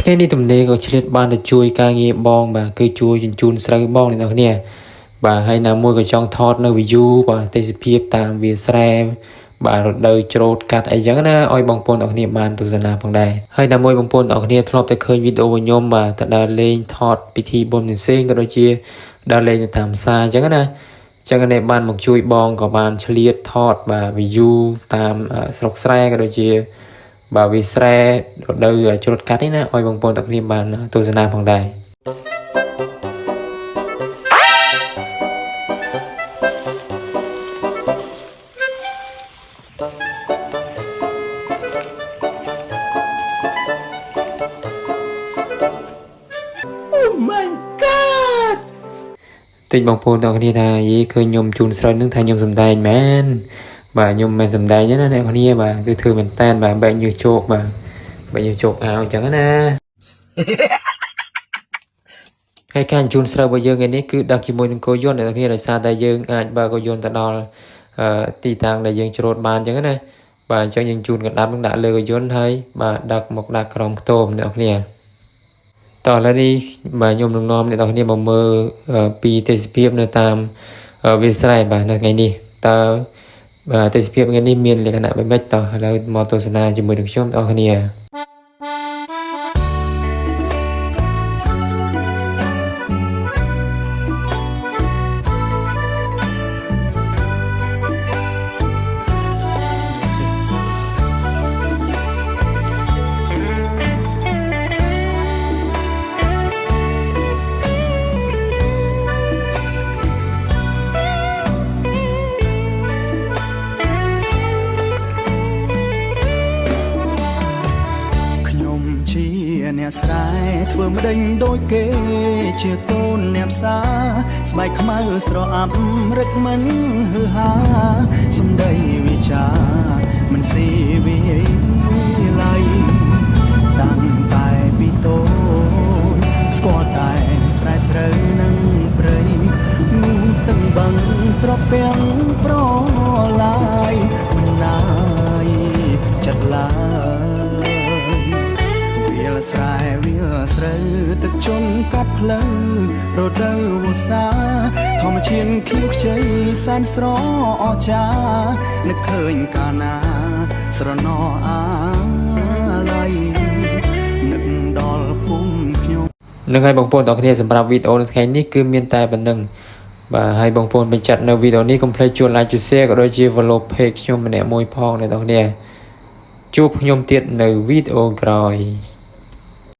ថ្ងៃនេះទំនេរក៏ឆ្លៀតបានទៅជួយការងារបងបាទគឺជួយជញ្ជូនស្រូវបងអ្នកនរគ្នាបាទហើយណាមួយក៏ចង់ថតនៅ view បាទទេសភាពតាមវាស្រែបាទរដូវច្រូតកាត់អីចឹងណាឲ្យបងប្អូនអ្នកគ្នាបានទស្សនាផងដែរហើយណាមួយបងប្អូនអ្នកគ្នាធ្លាប់តែឃើញវីដេអូរបស់ខ្ញុំបាទទៅដើរលេងថតពិធីបុណ្យផ្សេងក៏ដូចជាដើរលេងទៅតាមផ្សារចឹងណាចឹងនេះបានមកជួយបងក៏បានឆ្លៀតថតបាទ view តាមស្រុកស្រែក៏ដូចជាបាទវាស្រែរដូវច្រូតកាត់នេះណាឲ្យបងប្អូនទាំងគ្នាបានទស្សនាផងដែរតិចបងប្អូនទាំងគ្នាថាយីឃើញខ្ញុំជូនស្រូវនឹងថាខ្ញុំសំដែងមែនបាទខ្ញុំមិនសំដែងទេណាអ្នកគ្នាបាទគឺធ្វើមែនតែនបាទបែកញើសជោគបាទបែកញើសជោគអោអញ្ចឹងណាហើយការជូនស្រូវរបស់យើងថ្ងៃនេះគឺដឹកជាមួយនឹងគោយន្តអ្នកគ្នាដោយសារតែយើងអាចបើគោយន្តទៅដល់ទីតាំងដែលយើងច្រូតបានអញ្ចឹងណាបាទអញ្ចឹងយើងជូនកណ្ដាប់នឹងដាក់លើគោយន្តហើយបាទដឹកមកដាក់ក្រោមខ្ទមអ្នកគ្នាតោះឥឡូវនេះបាទខ្ញុំនឹងនាំអ្នកនរគ្នាមកមើលពីទេសភាពនៅតាមវាលស្រែបាទនៅថ្ងៃនេះតើទេសភាពថ្ងៃនេះមានលក្ខណៈបែបម៉េចតោះឥឡូវមកទស្សនាជាមួយនឹងខ្ញុំបងប្អូនគ្នាអ្នកស្រែធ្វើម្ដេញដូចគេជាកូនអ្នកផ្សារស្បែកខ្មៅស្រអាប់រឹកមិនហឺហាសំដីវិចាមិនស៊ីវិល័យតាំងតែពីតូចស្គាល់តែស្រែស្រូវនឹងព្រៃនោះទឹកបឹងត្រពាំងប្រឡាយមិនណាយចិត្តឡើយស្រែវាស្រូវទឹកជន់កាត់ផ្លូវរដូវវស្សាធម្មជាតិខៀវខ្ចីសែនស្រអស្ចារ្យនឹកឃើញកាលណាស្រណោអាឡ័យនឹកដល់ភូមិខ្ញុំនឹងឲ្យបងប្អូនទាំងគ្នាសម្រាប់វីដេអូនៅថ្ងៃនេះគឺមានតែប៉ុណ្្នឹងបាទហើយបងប្អូនបញ្ចាត់នៅវីដេអូនេះកុំភ្លេចជួយ like ជួយ share ក៏ដូចជា follow page ខ្ញុំម្នាក់មួយផងអ្នកទាំងគ្នាជួបខ្ញុំទៀតនៅវីដេអូក្រោយ